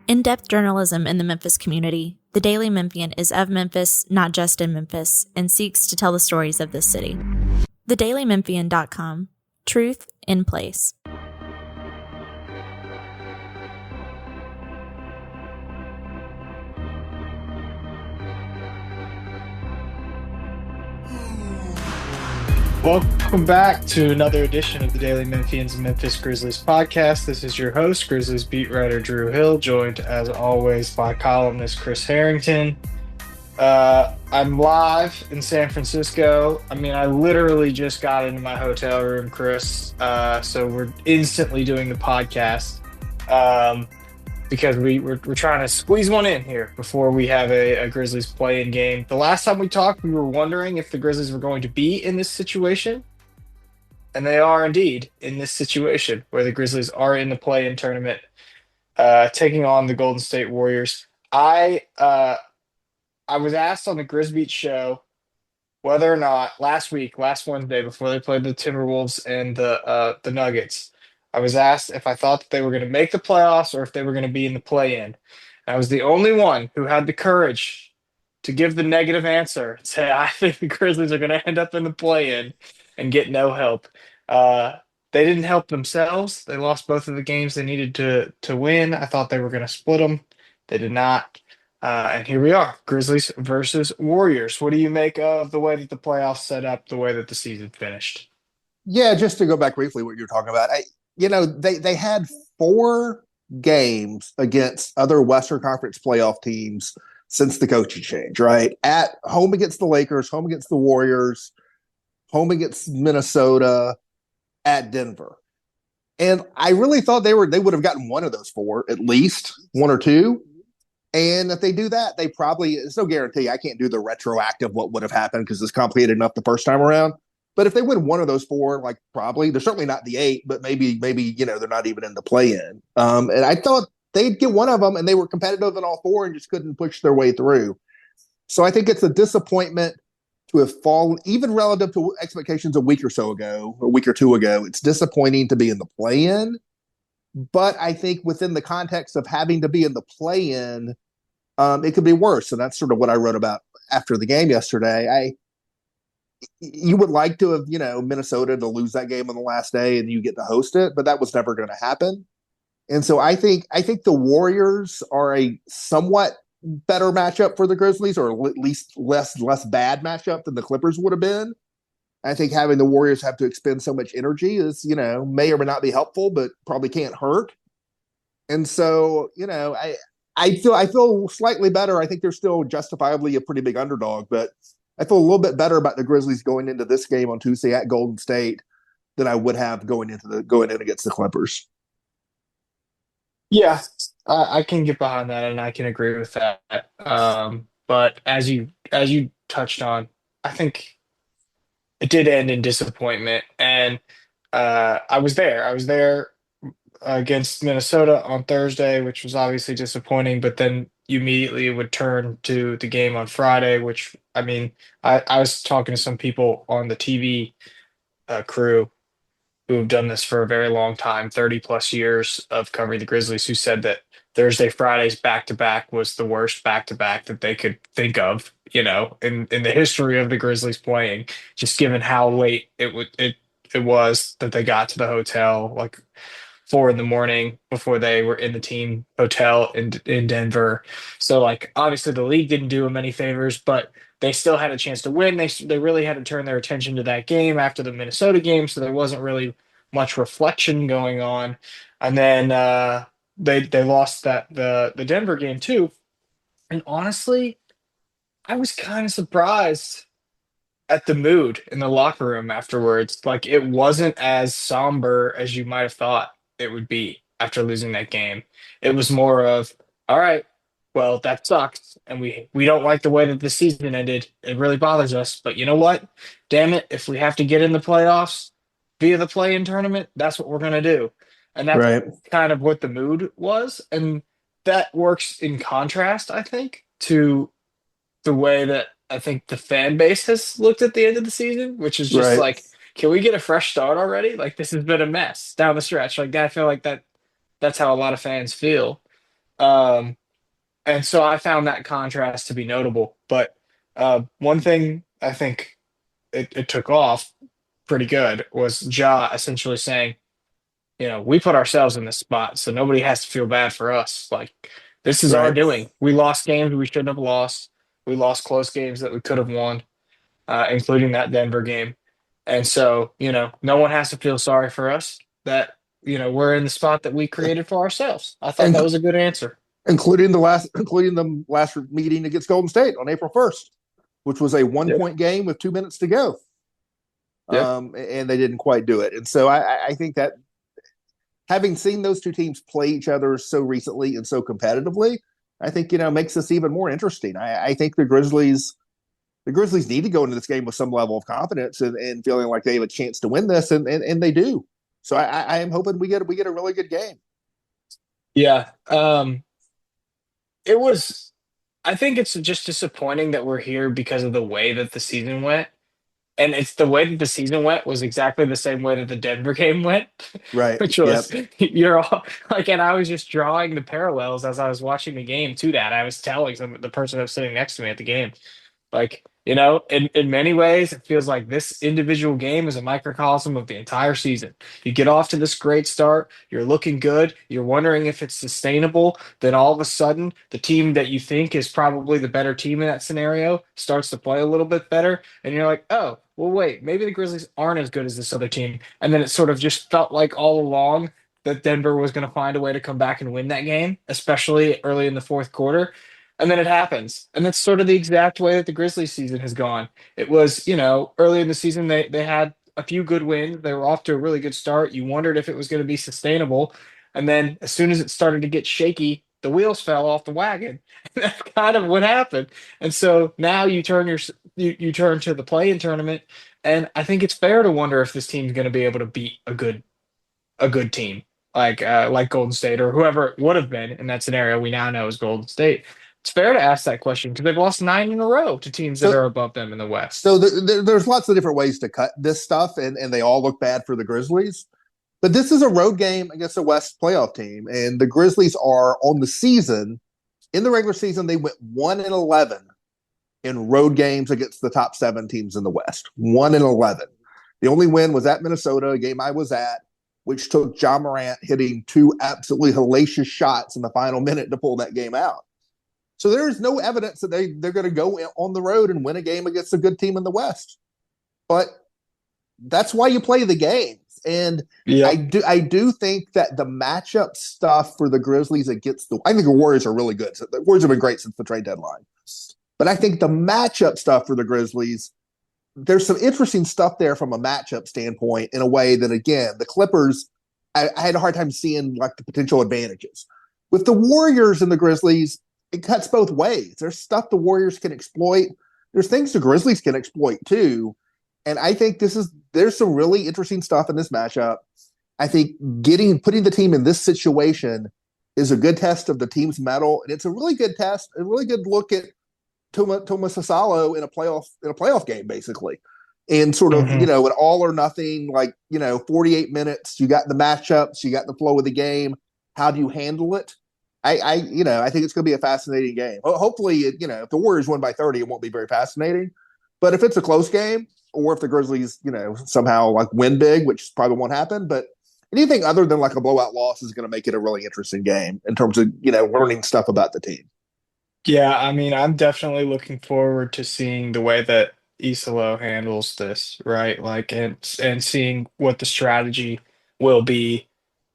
In-depth journalism in the Memphis community, the Daily Memphian is of Memphis, not just in Memphis, and seeks to tell the stories of this city. TheDailyMemphian.com. Truth in place. Welcome back to another edition of the Daily Memphians Memphis Grizzlies podcast. This is your host, Grizzlies beat writer Drew Hill, joined as always by columnist Chris Herrington. I'm live in San Francisco. I literally just got into my hotel room, Chris. So we're instantly doing the podcast because we're trying to squeeze one in here before we have a Grizzlies play-in game. The last time we talked, we were wondering if the Grizzlies were going to be in this situation. And they are indeed in this situation where the Grizzlies are in the play-in tournament, taking on the Golden State Warriors. I was asked on the Grizbeat show whether or not last Wednesday, before they played the Timberwolves and the Nuggets, I was asked if I thought that they were going to make the playoffs or if they were going to be in the play-in. And I was the only one who had the courage to give the negative answer and say, I think the Grizzlies are going to end up in the play-in and get no help. They didn't help themselves. They lost both of the games they needed to win. I thought they were going to split them. They did not. And here we are, Grizzlies versus Warriors. What do you make of the way that the playoffs set up, the way that the season finished? Yeah, just to go back briefly what you're talking about, they had 4 games against other Western Conference playoff teams since the coaching change, right? At home against the Lakers, home against the Warriors, home against Minnesota, at Denver. And I really thought they would have gotten one of those 4, at least 1 or 2. And if they do that, they probably, it's no guarantee. I can't do the retroactive what would have happened because it's complicated enough the first time around. But if they win one of those 4, like probably, they're certainly not the 8, but maybe they're not even in the play-in. And I thought they'd get one of them, and they were competitive in all 4 and just couldn't push their way through. So I think it's a disappointment to have fallen, even relative to expectations a week or 2 ago. It's disappointing to be in the play-in. But I think within the context of having to be in the play-in, it could be worse. And that's sort of what I wrote about after the game yesterday. You would like to have, Minnesota to lose that game on the last day and you get to host it, but that was never going to happen. And so I think the Warriors are a somewhat better matchup for the Grizzlies, or at least less bad matchup than the Clippers would have been. I think having the Warriors have to expend so much energy is, may or may not be helpful, but probably can't hurt. And so, I feel slightly better. I think they're still justifiably a pretty big underdog, but I feel a little bit better about the Grizzlies going into this game on Tuesday at Golden State than I would have going in against the Clippers. Yeah, I can get behind that, and I can agree with that. But as you touched on, I think it did end in disappointment, and I was there. I was there against Minnesota on Thursday, which was obviously disappointing. But then you immediately would turn to the game on Friday, which I was talking to some people on the TV crew who have done this for a very long time, 30 plus years of covering the Grizzlies, who said that Thursday, Friday's back to back was the worst back to back that they could think of, in the history of the Grizzlies playing, just given how late it was that they got to the hotel, like 4 a.m. before they were in the team hotel in Denver. So like obviously the league didn't do them any favors, but they still had a chance to win. They really had to turn their attention to that game after the Minnesota game, so there wasn't really much reflection going on. And then they lost the Denver game too. And honestly, I was kind of surprised at the mood in the locker room afterwards. Like it wasn't as somber as you might have thought it would be after losing that game. It was more of, all right, well, that sucks, and we don't like the way that the season ended. It really bothers us, but you know what? Damn it, if we have to get in the playoffs via the play-in tournament, that's what we're going to do. And that's Right. kind of what the mood was, and that works in contrast, I think, to the way that I think the fan base has looked at the end of the season, which is just Right. like, can we get a fresh start already? Like this has been a mess down the stretch. Like I feel like that's how a lot of fans feel. Um, and so I found that contrast to be notable. But one thing I think it took off pretty good was Ja essentially saying, we put ourselves in this spot, so nobody has to feel bad for us. Like, this is our Right. doing. We lost games we shouldn't have lost. We lost close games that we could have won, including that Denver game. And so, no one has to feel sorry for us that, we're in the spot that we created for ourselves. I thought And that was a good answer. including the last meeting against Golden State on April 1st, which was a 1 point game with 2 minutes to go. Yeah. And they didn't quite do it. And so I think that having seen those two teams play each other so recently and so competitively, I think, makes this even more interesting. I think the Grizzlies need to go into this game with some level of confidence and feeling like they have a chance to win this, and they do. So I am hoping we get a really good game. Yeah. It was, I think it's just disappointing that we're here because of the way that the season went. And it's the way that the season went was exactly the same way that the Denver game went, Right. which Yep. was you're all like, and I was just drawing the parallels as I was watching the game to that. I was telling the person that was sitting next to me at the game, like, in many ways, it feels like this individual game is a microcosm of the entire season. You get off to this great start, you're looking good, you're wondering if it's sustainable. Then all of a sudden, the team that you think is probably the better team in that scenario starts to play a little bit better. And you're like, oh, well, wait, maybe the Grizzlies aren't as good as this other team. And then it sort of just felt like all along that Denver was going to find a way to come back and win that game, especially early in the fourth quarter. And then it happens. And that's sort of the exact way that the Grizzlies season has gone. It was, early in the season, they had a few good wins. They were off to a really good start. You wondered if it was going to be sustainable. And then as soon as it started to get shaky, the wheels fell off the wagon. And that's kind of what happened. And so now you turn to the play-in tournament, and I think it's fair to wonder if this team's going to be able to beat a good team like Golden State or whoever it would have been in that scenario we now know is Golden State. It's fair to ask that question because they've lost 9 in a row to teams that So are above them in the West. so there's lots of different ways to cut this stuff, and they all look bad for the Grizzlies. But this is a road game against a West playoff team, and the Grizzlies are on the season. In the regular season, they went 1-11 in road games against the top 7 teams in the West. 1-11. The only win was at Minnesota, a game I was at, which took John Morant hitting 2 absolutely hellacious shots in the final minute to pull that game out. So there's no evidence that they're going to go on the road and win a game against a good team in the West. But that's why you play the games. And Yep. I do think that the matchup stuff for the Grizzlies I think the Warriors are really good. So the Warriors have been great since the trade deadline. But I think the matchup stuff for the Grizzlies, there's some interesting stuff there from a matchup standpoint in a way that, again, the Clippers, I had a hard time seeing like the potential advantages. With the Warriors and the Grizzlies, it cuts both ways. There's stuff the Warriors can exploit. There's things the Grizzlies can exploit too. And I think there's some really interesting stuff in this matchup. I think putting the team in this situation is a good test of the team's mettle, and it's a really good test, a really good look at Thomas Asalo in a playoff game, basically. And sort of, Mhm. an all or nothing, 48 minutes, you got the matchups, you got the flow of the game. How do you handle it? I think it's going to be a fascinating game. Hopefully, if the Warriors win by 30, it won't be very fascinating. But if it's a close game, or if the Grizzlies, somehow win big, which probably won't happen, but anything other than a blowout loss is going to make it a really interesting game in terms of, learning stuff about the team. Yeah, I mean, I'm definitely looking forward to seeing the way that Isalo handles this, right? And seeing what the strategy will be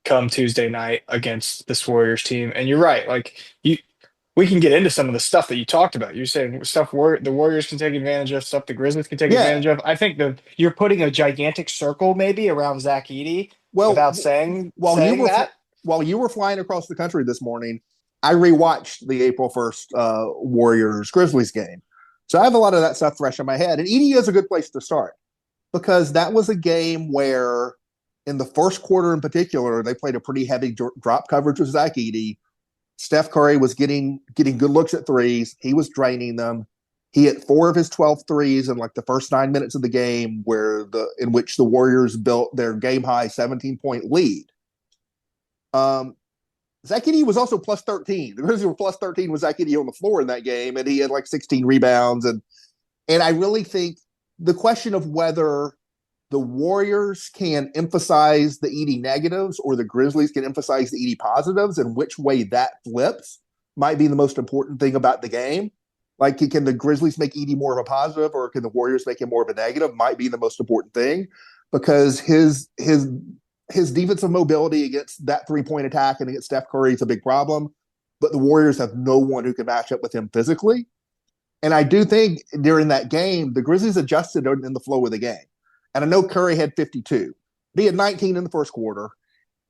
come Tuesday night against this Warriors team. And you're right, we can get into some of the stuff that you talked about. You're saying stuff the Warriors can take advantage of, stuff the Grizzlies can take Yeah. advantage of. I think you're putting a gigantic circle maybe around Zach Edey Well, without saying while you saying were that. while you were flying across the country this morning, I rewatched the April 1st Warriors Grizzlies game. So I have a lot of that stuff fresh in my head. And Edey is a good place to start because that was a game where, in the first quarter in particular, they played a pretty heavy drop coverage with Zach Edey. Steph Curry was getting good looks at threes. He was draining them. He hit 4 of his 12 threes in the first 9 minutes of the game, in which the Warriors built their game high 17-point lead. Zach Edey was also plus 13. The Grizzlies were plus 13 with Zach Edey on the floor in that game, and he had like 16 rebounds. And I really think the question of whether the Warriors can emphasize the Edey negatives or the Grizzlies can emphasize the Edey positives, and which way that flips might be the most important thing about the game. Like, can the Grizzlies make Edey more of a positive, or can the Warriors make him more of a negative? Might be the most important thing, because his defensive mobility against that 3-point attack and against Steph Curry is a big problem. But the Warriors have no one who can match up with him physically. And I do think during that game, the Grizzlies adjusted in the flow of the game. And I know Curry had 52. He had 19 in the first quarter.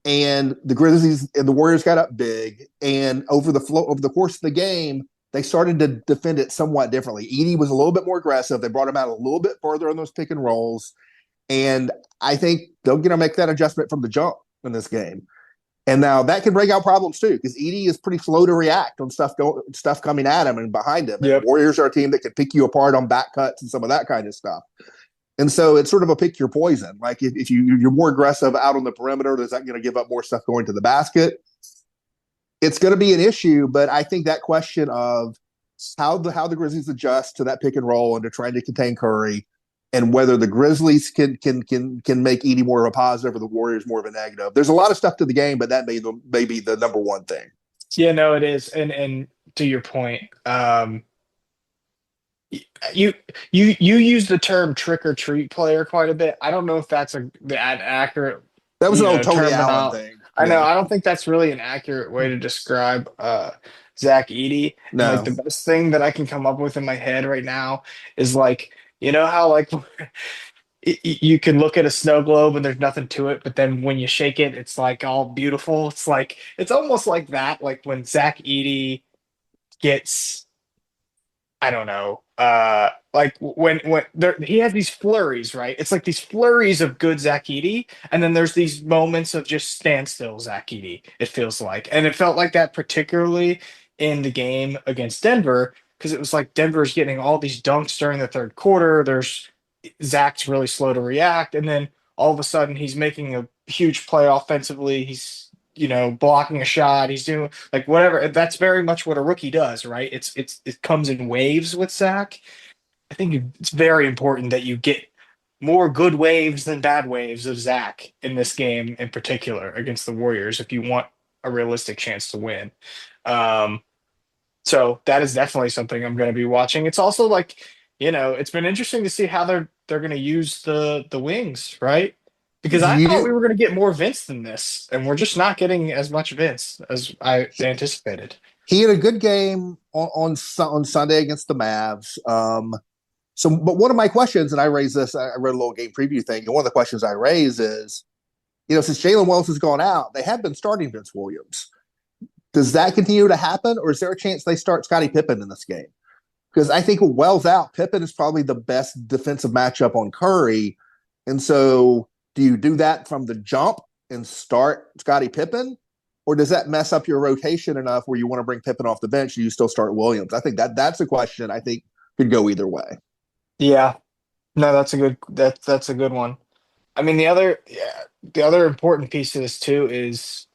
And the Grizzlies and the Warriors got up big. And over the course of the game, they started to defend it somewhat differently. Edey was a little bit more aggressive. They brought him out a little bit further on those pick and rolls. And I think they're going to make that adjustment from the jump in this game. And now that can bring out problems too, because Edey is pretty slow to react on stuff coming at him and behind him. Yep. And the Warriors are a team that can pick you apart on back cuts and some of that kind of stuff. And so it's sort of a pick your poison. Like, if you're more aggressive out on the perimeter, is that going to give up more stuff going to the basket? It's going to be an issue, but I think that question of how the Grizzlies adjust to that pick and roll and to trying to contain Curry, and whether the Grizzlies can make Edey more of a positive or the Warriors more of a negative. There's a lot of stuff to the game, but that may be the number one thing. Yeah, no, it is. And to your point, you use the term trick or treat player quite a bit. I don't know if that's an accurate. That was an old Tony Allen thing. I know. I don't think that's really an accurate way to describe Zach Edey. No. Like, the best thing that I can come up with in my head right now is like, you know how like you can look at a snow globe and there's nothing to it, but then when you shake it, it's like all beautiful. It's almost like that. Like when Zach Edey gets, I don't know, like when he has these flurries, right? It's like these flurries of good Zach Edey, and then there's these moments of just standstill Zach Edey, it feels like. And it felt like that particularly in the game against Denver, because it was like Denver's getting all these dunks during the third quarter. Zach's really slow to react, and then all of a sudden he's making a huge play offensively. He's blocking a shot. He's doing like whatever. That's very much what a rookie does, right? It comes in waves with Zach. I think it's very important that you get more good waves than bad waves of Zach in this game in particular against the Warriors if you want a realistic chance to win. So that is definitely something I'm going to be watching. It's also like, it's been interesting to see how they're going to use the wings, right? Because I thought we were going to get more Vince than this, and we're just not getting as much Vince as I anticipated. He had a good game on Sunday against the Mavs. But one of my questions, and I raised this, I read a little game preview thing, and one of the questions I raised is, since Jalen Wells has gone out, they have been starting Vince Williams. Does that continue to happen, or is there a chance they start Scottie Pippen in this game? Because I think with Wells out, Pippen is probably the best defensive matchup on Curry. And so do you do that from the jump and start Scottie Pippen? Or does that mess up your rotation enough where you want to bring Pippen off the bench and you still start Williams? I think that's a question I think could go either way. Yeah. No, that's a good one. I mean, the other important piece to this too is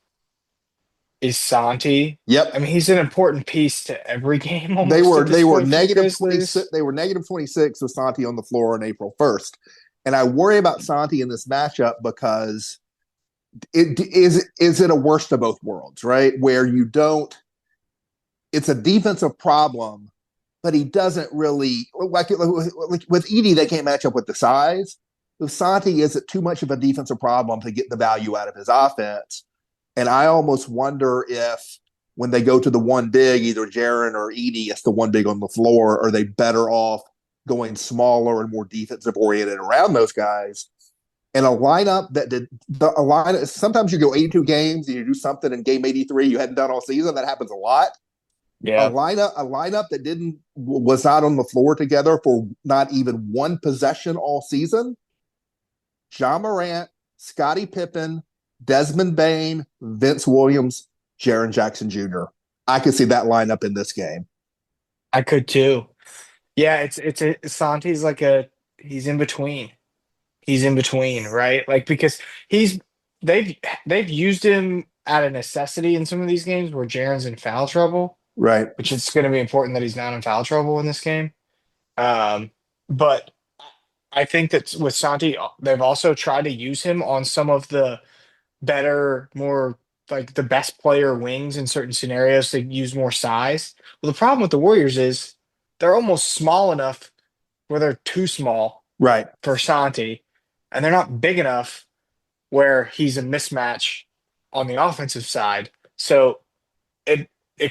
Santi. Yep. I mean, he's an important piece to every game. They were negative 26. They were negative 26 with Santi on the floor on April 1st. And I worry about Santi in this matchup because is it a worst of both worlds, right? Where it's a defensive problem, but he doesn't really like with Edey, they can't match up with the size. With Santi, is it too much of a defensive problem to get the value out of his offense? And I almost wonder if when they go to the one big, either Jaren or Edey, it's the one big on the floor, are they better off going smaller and more defensive oriented around those guys? And a lineup sometimes you go 82 games and you do something in game 83 you hadn't done all season. That happens a lot. Yeah. A lineup that was not on the floor together for not even one possession all season. Ja Morant, Scottie Pippen, Desmond Bane, Vince Williams, Jaren Jackson Jr. I could see that lineup in this game. I could too. Yeah, Santi's he's in between. He's in between, right? Like, because they've used him out of necessity in some of these games where Jaren's in foul trouble, Right. which it's going to be important that he's not in foul trouble in this game. But I think that with Santi, they've also tried to use him on some of the better, more like the best player wings in certain scenarios to use more size. Well, the problem with the Warriors is they're almost small enough where they're too small Right. for Santi, and they're not big enough where he's a mismatch on the offensive side. So it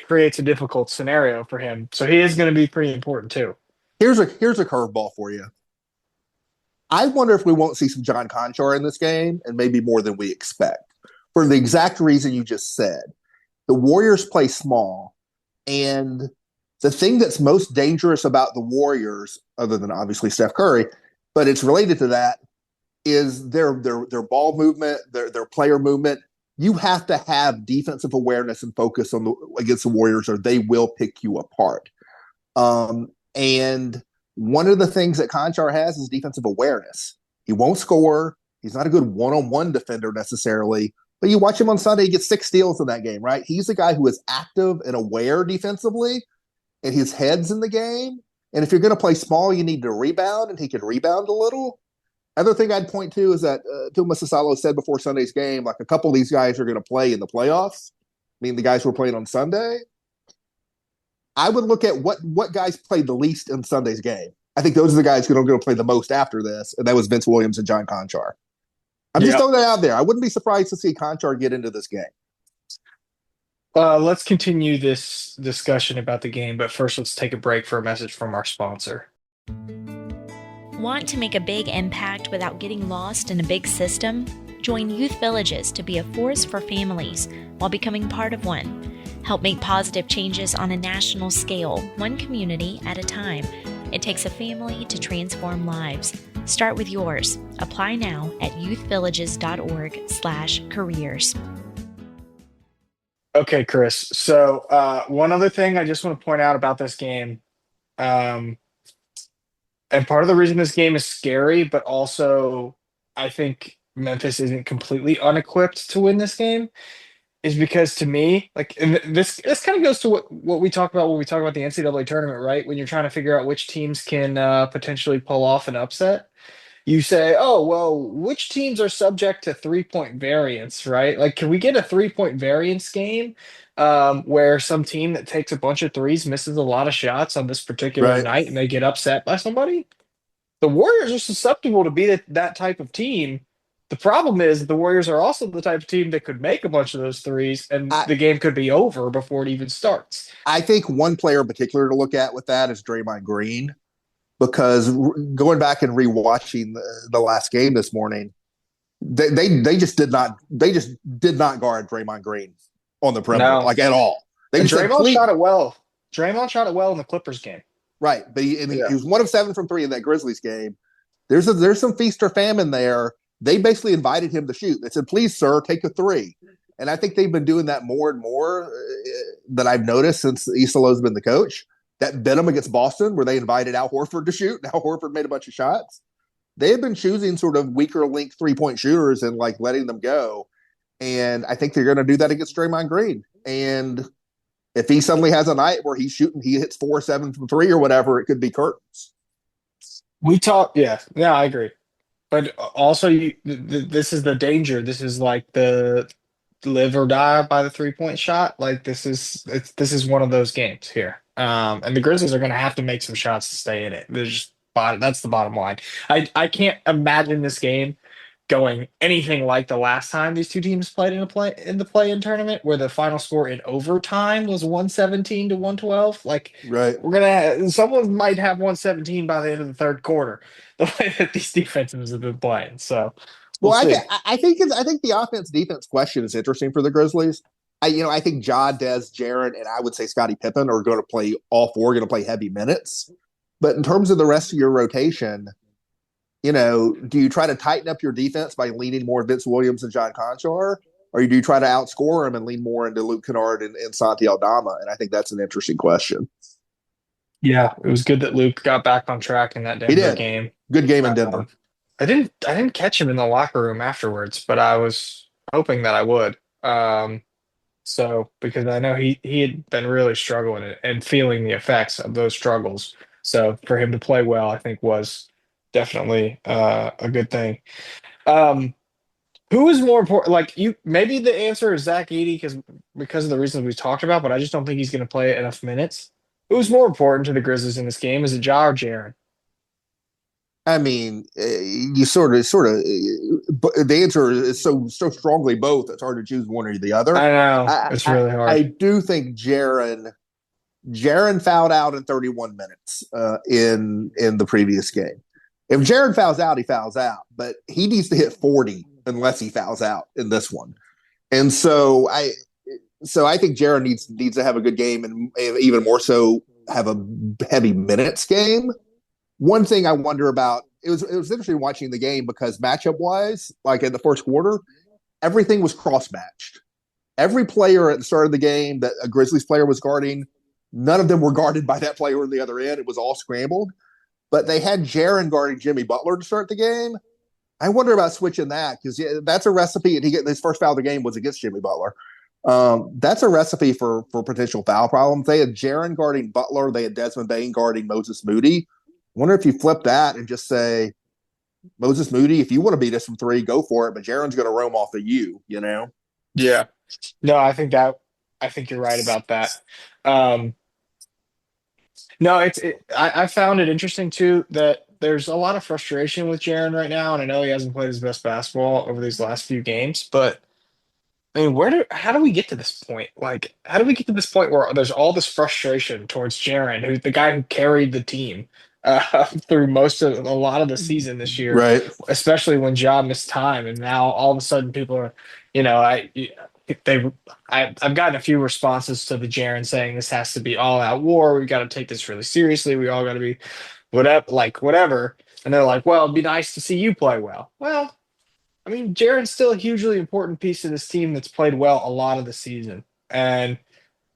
creates a difficult scenario for him. So he is going to be pretty important too. Here's a curveball for you. I wonder if we won't see some John Conchar in this game, and maybe more than we expect, for the exact reason you just said. The Warriors play small, and the thing that's most dangerous about the Warriors, other than obviously Steph Curry, but it's related to that, is their ball movement, their player movement. You have to have defensive awareness and focus on against the Warriors, or they will pick you apart. And one of the things that Conchar has is defensive awareness. He won't score. He's not a good one-on-one defender necessarily, but you watch him on Sunday, he gets 6 steals in that game, right? He's a guy who is active and aware defensively, and his head's in the game. And if you're going to play small, you need to rebound, and he can rebound a little. Other thing I'd point to is that Tuma Sasalo said before Sunday's game, like a couple of these guys are going to play in the playoffs. I mean, the guys who were playing on Sunday. I would look at what guys played the least in Sunday's game. I think those are the guys who are going to play the most after this, and that was Vince Williams and John Conchar. I'm just throwing that out there. I wouldn't be surprised to see Conchar get into this game. Let's continue this discussion about the game, but first let's take a break for a message from our sponsor. Want to make a big impact without getting lost in a big system? Join Youth Villages to be a force for families while becoming part of one. Help make positive changes on a national scale, one community at a time. It takes a family to transform lives. Start with yours. Apply now at youthvillages.org/careers. Okay, Chris. So one other thing I just want to point out about this game, and part of the reason this game is scary, but also I think Memphis isn't completely unequipped to win this game, is because to me, like, and this kind of goes to what we talk about when we talk about the NCAA tournament, right? When you're trying to figure out which teams can potentially pull off an upset, you say, oh, well, which teams are subject to 3-point variance, right? Like, can we get a 3-point variance game where some team that takes a bunch of threes misses a lot of shots on this particular night and they get upset by somebody? The Warriors are susceptible to be that type of team. The problem is the Warriors are also the type of team that could make a bunch of those threes, and the game could be over before it even starts. I think one player in particular to look at with that is Draymond Green, because going back and rewatching the last game this morning, they just did not guard Draymond Green on the perimeter, like at all. Draymond shot it well. Draymond shot it well in the Clippers game. Right, but he was 1 of 7 from 3 in that Grizzlies game. There's some feast or famine there. They basically invited him to shoot. They said, please, sir, take a 3. And I think they've been doing that more and more that I've noticed since Isolo's been the coach. That Benham against Boston, where they invited Al Horford to shoot, and Al Horford made a bunch of shots. They have been choosing sort of weaker link 3-point shooters and like letting them go. And I think they're going to do that against Draymond Green. And if he suddenly has a night where he hits 4-7 from 3 or whatever, it could be curtains. Yeah, I agree. But also, this is the danger. This is like the live or die by the 3-point shot. Like this is one of those games here. And the Grizzlies are going to have to make some shots to stay in it. That's the bottom line. I can't imagine this game going anything like the last time these two teams played in the play-in tournament, where the final score in overtime was 117 to 112. Like, right, someone might have 117 by the end of the third quarter, the way that these defenses have been playing. So, I think the offense defense question is interesting for the Grizzlies. I think Ja, Dez, Jaren, and I would say Scottie Pippen are going to play all 4, going to play heavy minutes. But in terms of the rest of your rotation, do you try to tighten up your defense by leaning more Vince Williams and John Conchar, or do you try to outscore them and lean more into Luke Kennard and Santi Aldama? And I think that's an interesting question. Yeah, it was good that Luke got back on track in that Denver game. Good game in Denver. I didn't catch him in the locker room afterwards, but I was hoping that I would. So because I know he had been really struggling and feeling the effects of those struggles. So for him to play well, I think was definitely a good thing. Um, who is more important? Like you, maybe the answer is Zach Edey because of the reasons we talked about, but I just don't think he's going to play enough minutes. Who's more important to the Grizzlies in this game? Is it Ja or Jaren? I mean, you but the answer is so strongly both. It's hard to choose one or the other. I know I it's I, really I hard. do think Jaren fouled out in 31 minutes in the previous game. If Jaren fouls out, he fouls out, but he needs to hit 40 unless he fouls out in this one. And so I think Jaren needs to have a good game and even more so have a heavy minutes game. One thing I wonder about, it was interesting watching the game because matchup wise, like in the first quarter, everything was cross matched. Every player at the start of the game that a Grizzlies player was guarding, none of them were guarded by that player on the other end. It was all scrambled. But they had Jaren guarding Jimmy Butler to start the game. I wonder about switching that because that's a recipe. And his first foul of the game was against Jimmy Butler. That's a recipe for potential foul problems. They had Jaren guarding Butler. They had Desmond Bane guarding Moses Moody. I wonder if you flip that and just say, Moses Moody, if you want to beat us from three, go for it. But Jaren's going to roam off of you, you know? Yeah. No, I think you're right about that. Um, no, I found it interesting too that there's a lot of frustration with Jaren right now, and I know he hasn't played his best basketball over these last few games, but I mean, how do we get to this point? Like, how do we get to this point where there's all this frustration towards Jaren, who's the guy who carried the team through most of a lot of the season this year, Right. especially when Ja missed time, and now all of a sudden people are, you know, they I've gotten a few responses to the Jaren saying this has to be all out war. We got to take this really seriously. We all got to be whatever. And they're like, well, it'd be nice to see you play well. Well, I mean, Jaren's still a hugely important piece of this team that's played well a lot of the season. And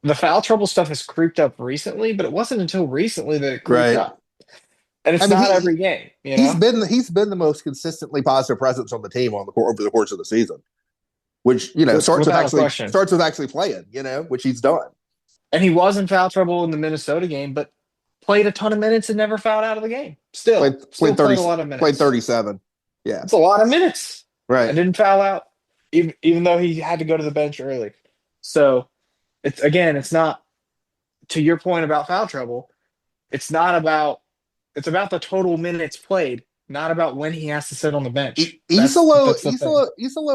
the foul trouble stuff has creeped up recently, but it wasn't until recently that it creeped Right. up. And I it's mean, not every game, you know? he's been the most consistently positive presence on the team over the course of the season, which Without a question. starts with actually playing, which he's done. And he was in foul trouble in the Minnesota game, but played a ton of minutes and never fouled out of the game. Still Played 30, played a lot of minutes. played 37. Yeah, it's a lot of minutes. right. And didn't foul out, even though he had to go to the bench early. So it's not, to your point about foul trouble, it's about the total minutes played, not about when he has to sit on the bench. Isolo,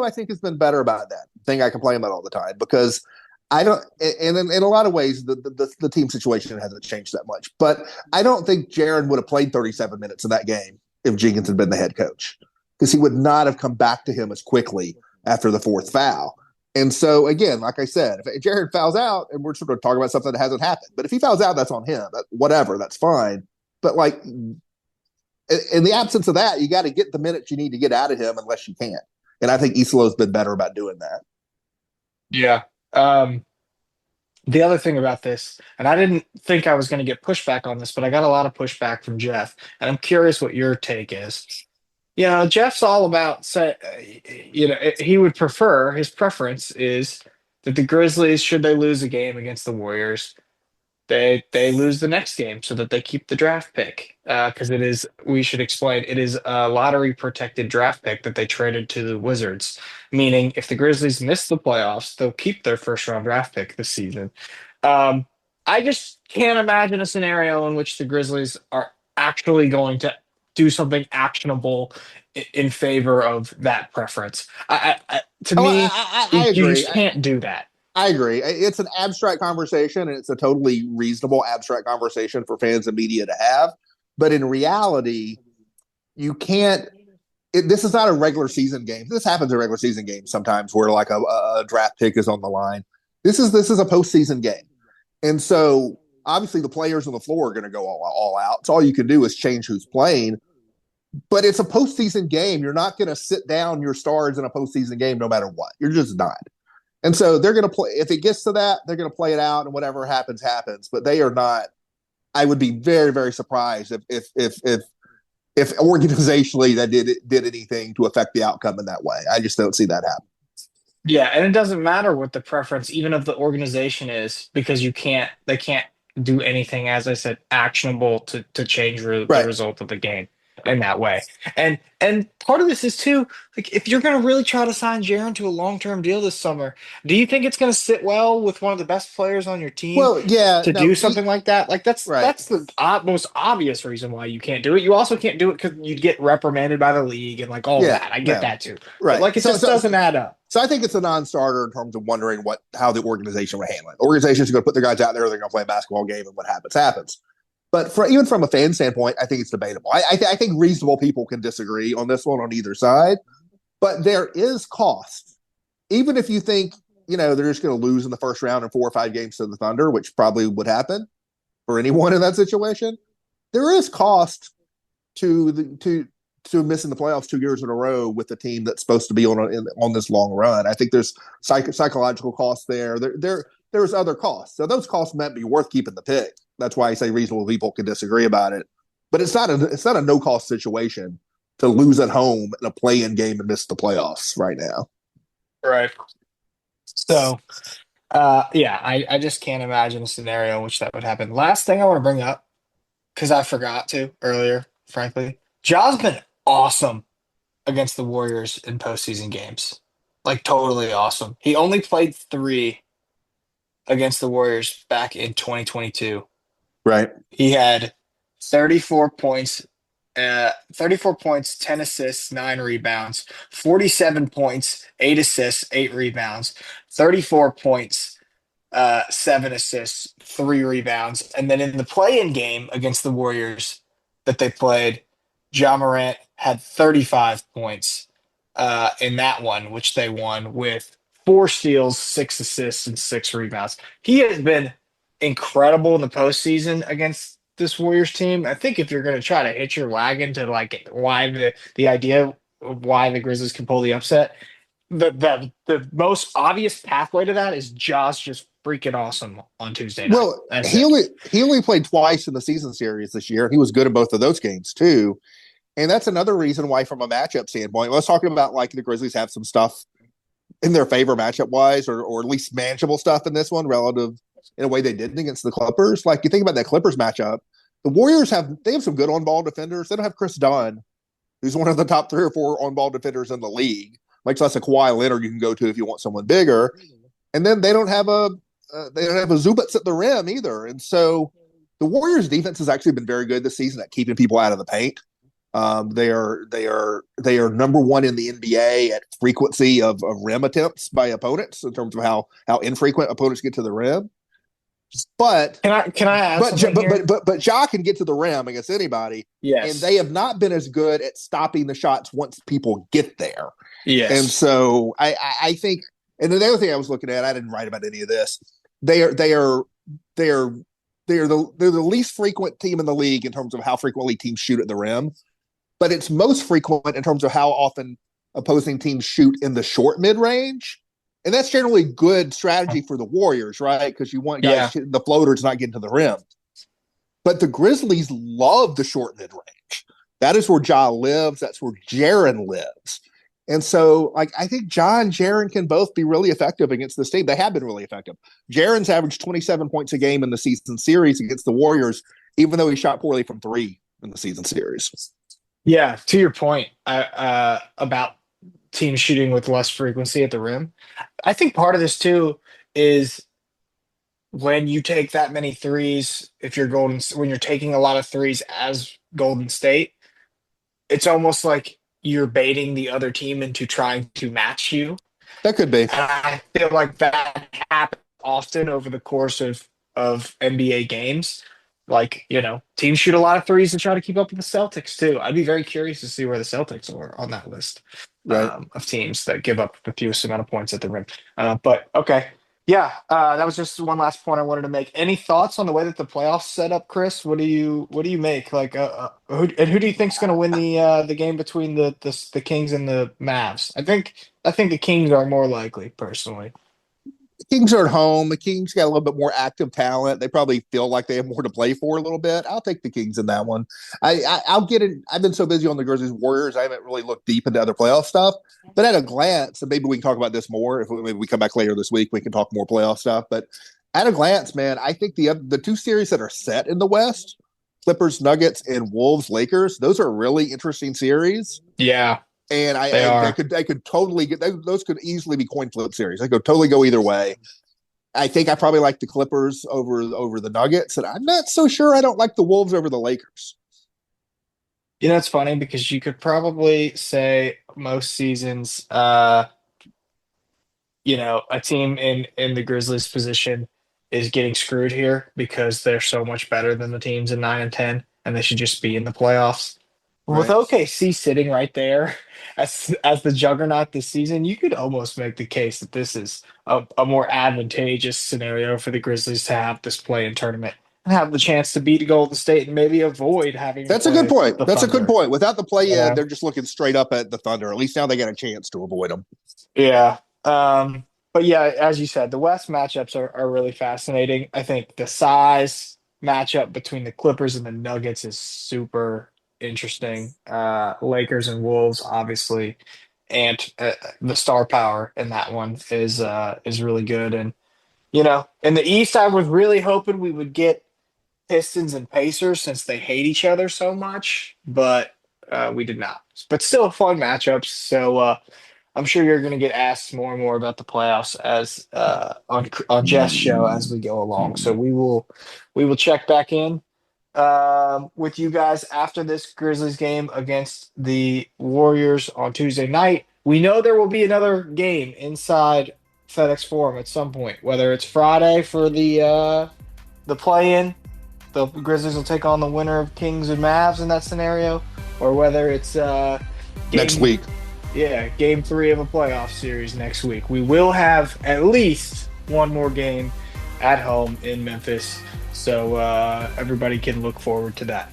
I think, has been better about that. Thing I complain about all the time because I don't, and in a lot of ways, the team situation hasn't changed that much. But I don't think Jaren would have played 37 minutes in that game if Jenkins had been the head coach because he would not have come back to him as quickly after the fourth foul. And so, again, like I said, if Jaren fouls out, and we're sort of talking about something that hasn't happened, but if he fouls out, that's on him. Whatever, that's fine. But like in the absence of that, you got to get the minutes you need to get out of him unless you can't. And I think Isolo's been better about doing that. Yeah. The other thing about this, and I didn't think I was going to get pushback on this, but I got a lot of pushback from Jeff, and I'm curious what your take is. Jeff's all about he would prefer, his preference is that the Grizzlies, should they lose a game against the Warriors, they lose the next game so that they keep the draft pick. Because we should explain, it is a lottery protected draft pick that they traded to the Wizards, meaning if the Grizzlies miss the playoffs, they'll keep their first round draft pick this season. I just can't imagine a scenario in which the Grizzlies are actually going to do something actionable in favor of that preference. To me, I you agree. just can't do that. I agree. It's an abstract conversation, and it's a totally reasonable abstract conversation for fans and media to have. But in reality, you can't. This is not a regular season game. This happens in regular season games sometimes, where like a draft pick is on the line. This is a postseason game, and so obviously the players on the floor are going to go all out. So all you can do is change who's playing. But it's a postseason game. You're not going to sit down your stars in a postseason game no matter what. You're just not. And so they're going to play. If it gets to that, they're going to play it out, and whatever happens, happens. But they are not. I would be very, very surprised if organizationally that did anything to affect the outcome in that way. I just don't see that happen. Yeah, and it doesn't matter what the preference, even of the organization is, because they can't do anything, as I said, actionable to change the Right. result of the game in that way. And part of this is too, like if you're gonna really try to sign Jaron to a long-term deal this summer, do you think it's gonna sit well with one of the best players on your team Well, yeah, to no, do something like that? Like right. that's the most obvious reason why you can't do it. You also can't do it because you'd get reprimanded by the league and like all Yeah, that. I get no, that too. But right. like it just doesn't add up. So I think it's a non-starter in terms of wondering how the organization would handle it. The organization's going to put their guys out there, they're going to play a basketball game, and what happens happens. But even from a fan standpoint, I think it's debatable. I think reasonable people can disagree on this one on either side, but there is cost. Even if you think they're just going to lose in the first round in 4 or 5 games to the Thunder, which probably would happen for anyone in that situation, there is cost to missing the playoffs 2 years in a row with the team that's supposed to be on this long run. I think there's psychological costs there. There's other costs. So those costs might be worth keeping the pick. That's why I say reasonable people can disagree about it. But it's not a no cost situation to lose at home in a play-in game and miss the playoffs right now. Right. So, yeah, I just can't imagine a scenario in which that would happen. Last thing I want to bring up, because I forgot to earlier, frankly, Ja's been awesome against the Warriors in postseason games. Like, totally awesome. He only played 3 against the Warriors back in 2022. Right. He had 34 points, 34 points, 10 assists, 9 rebounds, 47 points, 8 assists, 8 rebounds, 34 points, 7 assists, 3 rebounds. And then in the play-in game against the Warriors that they played, Ja Morant had 35 points in that one, which they won with 4 steals, 6 assists, and 6 rebounds. He has been incredible in the postseason against this Warriors team. I think if you're going to try to hitch your wagon to like why the idea of why the Grizzlies can pull the upset, the most obvious pathway to that is Ja's just freaking awesome on Tuesday night. Well, That's he it. only he only played twice in the season series this year. He was good in both of those games too. And that's another reason why, from a matchup standpoint, let's talk about like the Grizzlies have some stuff in their favor matchup wise, or at least manageable stuff in this one relative in a way they didn't against the Clippers. Like you think about that Clippers matchup, the Warriors have some good on ball defenders. They don't have Chris Dunn, who's one of the top 3 or 4 on ball defenders in the league, much less a Kawhi Leonard you can go to if you want someone bigger. And then they don't have a Zubats at the rim either. And so the Warriors defense has actually been very good this season at keeping people out of the paint. They are number 1 in the NBA at frequency of rim attempts by opponents in terms of how infrequent opponents get to the rim. But Can I add something here? But Ja can get to the rim against anybody, Yes. and they have not been as good at stopping the shots once people get there. Yes. And so I think, and then the other thing I was looking at, I didn't write about any of this. They're the least frequent team in the league in terms of how frequently teams shoot at the rim, but it's most frequent in terms of how often opposing teams shoot in the short mid range. And that's generally good strategy for the Warriors, right? Because you want guys, the floaters not getting to the rim. But the Grizzlies love the short mid range. That is where Ja lives. That's where Jaren lives. And so, like, I think Ja and Jaren can both be really effective against this team. They have been really effective. Jaren's averaged 27 points a game in the season series against the Warriors, even though he shot poorly from 3 in the season series. Yeah, to your point about teams shooting with less frequency at the rim, I think part of this too is when you take that many threes, when you're taking a lot of threes as Golden State, it's almost like you're baiting the other team into trying to match you. That could be. And I feel like that happens often over the course of NBA games. Like, teams shoot a lot of threes and try to keep up with the Celtics too. I'd be very curious to see where the Celtics are on that list of teams that give up the fewest amount of points at the rim. But okay. Yeah, that was just one last point I wanted to make. Any thoughts on the way that the playoffs set up, Chris? What do you make? Like, who do you think's going to win the game between the Kings and the Mavs? I think the Kings are more likely, personally. Kings are at home. The Kings got a little bit more active talent. They probably feel like they have more to play for a little bit. I'll take the Kings in that one. I'll get it. I've been so busy on the Grizzlies Warriors, I haven't really looked deep into other playoff stuff. But at a glance, and maybe we can talk about this more if maybe we come back later this week. We can talk more playoff stuff. But at a glance, man, I think the two series that are set in the West, Clippers, Nuggets, and Wolves, Lakers, those are really interesting series. Yeah. And they could totally get those could easily be coin flip series. They could totally go either way. I think I probably like the Clippers over the Nuggets, and I'm not so sure I don't like the Wolves over the Lakers. You know, it's funny because you could probably say most seasons, a team in the Grizzlies position is getting screwed here because they're so much better than the teams in 9 and 10, and they should just be in the playoffs. With Right. OKC sitting right there as the juggernaut this season, you could almost make the case that this is a more advantageous scenario for the Grizzlies to have this play-in tournament and have the chance to beat Golden State and maybe avoid having to That's a good play point. the That's a good Thunder. point. Without the play-in, Yeah. they're just looking straight up at the Thunder. At least now they get a chance to avoid them. Yeah. But yeah, as you said, the West matchups are really fascinating. I think the size matchup between the Clippers and the Nuggets is super interesting. Lakers and Wolves, obviously, and the star power in that one is really good. And in the East, I was really hoping we would get Pistons and Pacers since they hate each other so much, but we did not. But still fun matchups. So I'm sure you're going to get asked more and more about the playoffs as on Jeff's show as we go along. So we will check back in with you guys after this Grizzlies game against the Warriors on Tuesday night. We know there will be another game inside FedEx Forum at some point, whether it's Friday for the play-in. The Grizzlies will take on the winner of Kings and Mavs in that scenario, or whether it's Next week. Yeah, game 3 of a playoff series next week. We will have at least one more game at home in Memphis, so everybody can look forward to that.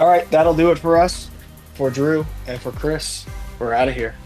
All right, that'll do it for us. For Drew and for Chris, we're out of here.